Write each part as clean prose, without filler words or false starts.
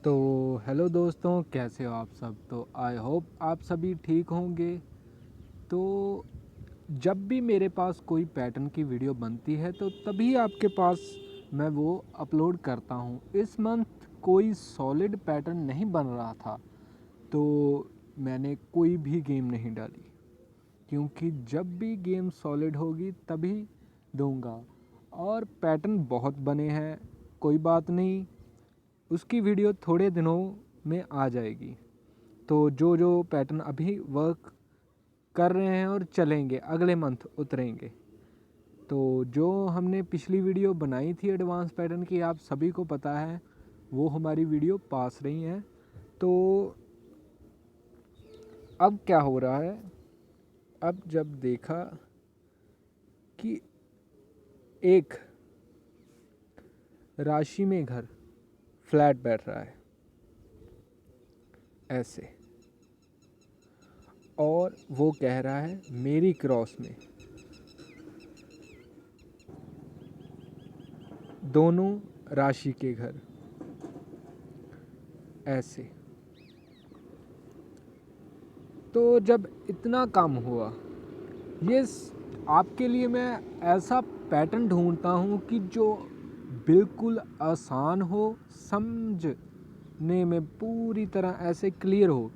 तो हेलो दोस्तों, कैसे हो आप सब। तो आई होप आप सभी ठीक होंगे। तो जब भी मेरे पास कोई पैटर्न की वीडियो बनती है तो तभी आपके पास मैं वो अपलोड करता हूँ। इस मंथ कोई सॉलिड पैटर्न नहीं बन रहा था तो मैंने कोई भी गेम नहीं डाली, क्योंकि जब भी गेम सॉलिड होगी तभी दूंगा। और पैटर्न बहुत बने हैं, कोई बात नहीं, उसकी वीडियो थोड़े दिनों में आ जाएगी। तो जो जो पैटर्न अभी वर्क कर रहे हैं और चलेंगे अगले मंथ उतरेंगे। तो जो हमने पिछली वीडियो बनाई थी एडवांस पैटर्न की, आप सभी को पता है, वो हमारी वीडियो पास रही है। तो अब क्या हो रहा है, अब जब देखा कि एक राशि में घर फ्लैट बैठ रहा है ऐसे, और वो कह रहा है मेरी क्रॉस में दोनों राशि के घर ऐसे। तो जब इतना काम हुआ, ये आपके लिए मैं ऐसा पैटर्न ढूंढता हूँ कि जो बिल्कुल आसान हो, समझने में पूरी तरह ऐसे क्लियर हो।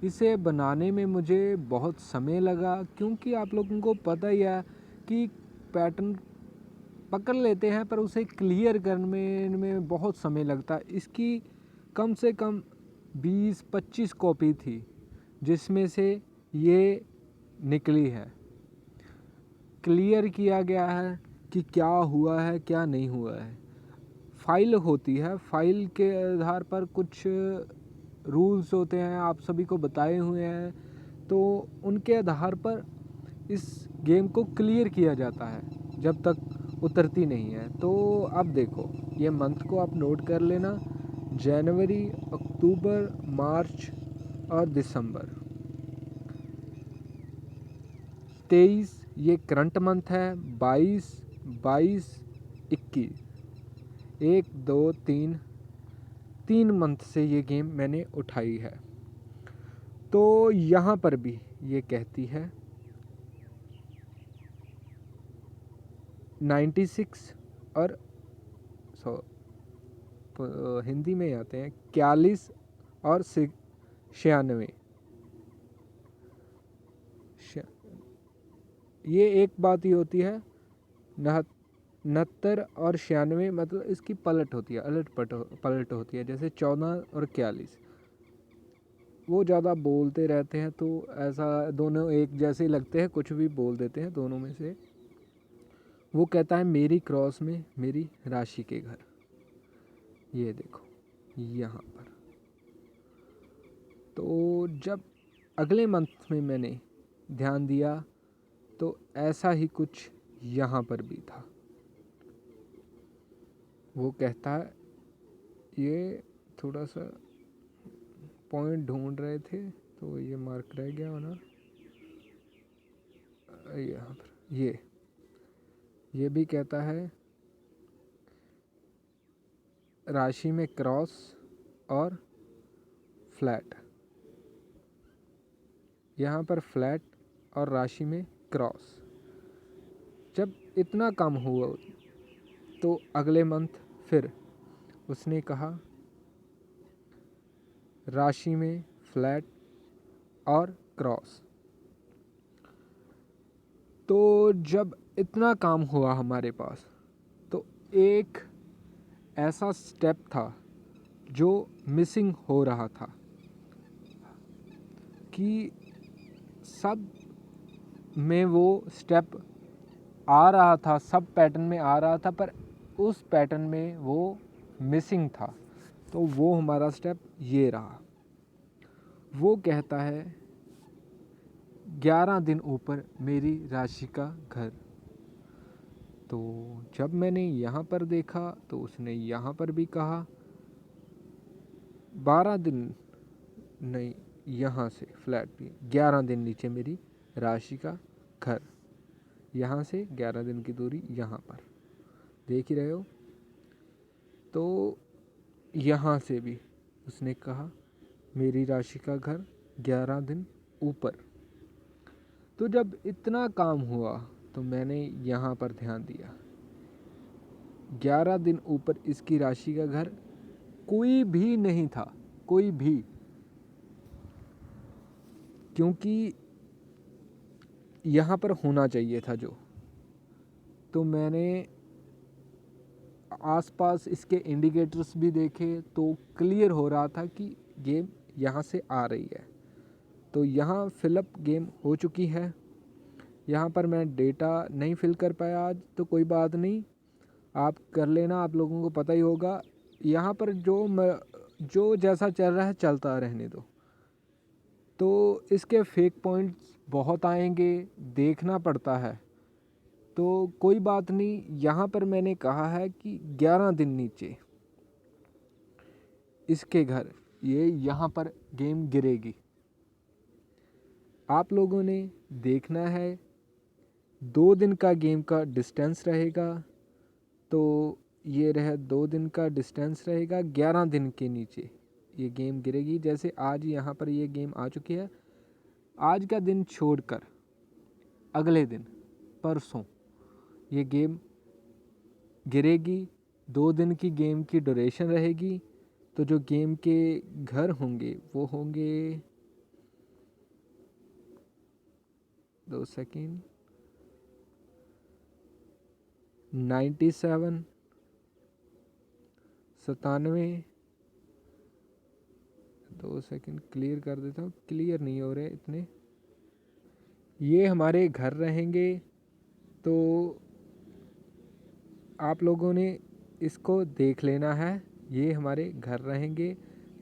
इसे बनाने में मुझे बहुत समय लगा, क्योंकि आप लोगों को पता ही है कि पैटर्न पकड़ लेते हैं पर उसे क्लियर करने में बहुत समय लगता है। इसकी कम से कम 20-25 कॉपी थी, जिसमें से ये निकली है। क्लियर किया गया है कि क्या हुआ है क्या नहीं हुआ है। फाइल होती है, फाइल के आधार पर कुछ रूल्स होते हैं, आप सभी को बताए हुए हैं। तो उनके आधार पर इस गेम को क्लियर किया जाता है जब तक उतरती नहीं है। तो अब देखो, ये मंथ को आप नोट कर लेना, जनवरी, अक्टूबर, मार्च और दिसंबर। 23 ये करंट मंथ है, 22, 21, 1, 2, 3 मंथ से ये गेम मैंने उठाई है। तो यहाँ पर भी ये कहती है 96 और हिंदी में आते हैं 41 और 96। ये एक बात ही होती है, 69 और 96, मतलब इसकी पलट होती है, पलट होती है। जैसे 14 और 41 वो ज़्यादा बोलते रहते हैं तो ऐसा दोनों एक जैसे लगते हैं, कुछ भी बोल देते हैं दोनों में से। वो कहता है मेरी क्रॉस में मेरी राशि के घर। ये देखो यहाँ पर। तो जब अगले मंथ में मैंने ध्यान दिया तो ऐसा ही कुछ यहाँ पर भी था। वो कहता है, ये थोड़ा सा पॉइंट ढूंढ रहे थे तो ये मार्क रह गया होना यहाँ पर। ये भी कहता है राशि में क्रॉस और फ्लैट। यहाँ पर फ्लैट और राशि में क्रॉस। जब इतना कम हुआ तो अगले मंथ फिर उसने कहा राशि में फ्लैट और क्रॉस। तो जब इतना काम हुआ हमारे पास, तो एक ऐसा स्टेप था जो मिसिंग हो रहा था, कि सब में वो स्टेप आ रहा था, सब पैटर्न में आ रहा था, पर उस पैटर्न में वो मिसिंग था। तो वो हमारा स्टेप ये रहा। वो कहता है 11 दिन ऊपर मेरी राशि का घर। तो जब मैंने यहाँ पर देखा तो उसने यहाँ पर भी कहा 12 दिन नहीं, यहाँ से फ्लैट भी 11 दिन नीचे मेरी राशि का घर। यहाँ से 11 दिन की दूरी यहाँ पर देख ही रहे हो। तो यहाँ से भी उसने कहा, मेरी राशि का घर 11 दिन ऊपर। तो जब इतना काम हुआ तो मैंने यहाँ पर ध्यान दिया, 11 दिन ऊपर इसकी राशि का घर कोई भी नहीं था, कोई भी, क्योंकि यहाँ पर होना चाहिए था जो। तो मैंने आसपास इसके इंडिकेटर्स भी देखे तो क्लियर हो रहा था कि गेम यहाँ से आ रही है। तो यहाँ फिलअप गेम हो चुकी है। यहाँ पर मैं डेटा नहीं फिल कर पाया आज, तो कोई बात नहीं, आप कर लेना, आप लोगों को पता ही होगा। यहाँ पर जो जैसा चल रहा है चलता रहने दो। तो इसके फेक पॉइंट्स बहुत आएंगे, देखना पड़ता है। तो कोई बात नहीं, यहाँ पर मैंने कहा है कि 11 दिन नीचे इसके घर, ये यहाँ पर गेम गिरेगी। आप लोगों ने देखना है, 2 दिन का गेम का डिस्टेंस रहेगा। तो ये रहे 2 दिन का डिस्टेंस रहेगा, 11 दिन के नीचे ये गेम गिरेगी। जैसे आज यहाँ पर ये गेम आ चुकी है, आज का दिन छोड़कर अगले दिन परसों ये गेम गिरेगी। 2 दिन की गेम की ड्यूरेशन रहेगी। तो जो गेम के घर होंगे वो होंगे, 2 सेकेंड, 97, 97, 2 सेकेंड क्लियर कर देता हूँ, क्लियर नहीं हो रहे इतने। ये हमारे घर रहेंगे। तो आप लोगों ने इसको देख लेना है, ये हमारे घर रहेंगे।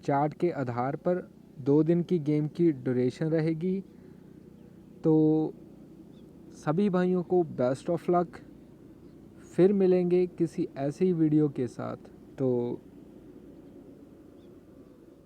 चार्ट के आधार पर 2 दिन की गेम की ड्यूरेशन रहेगी। तो सभी भाइयों को बेस्ट ऑफ लक। फिर मिलेंगे किसी ऐसी वीडियो के साथ। तो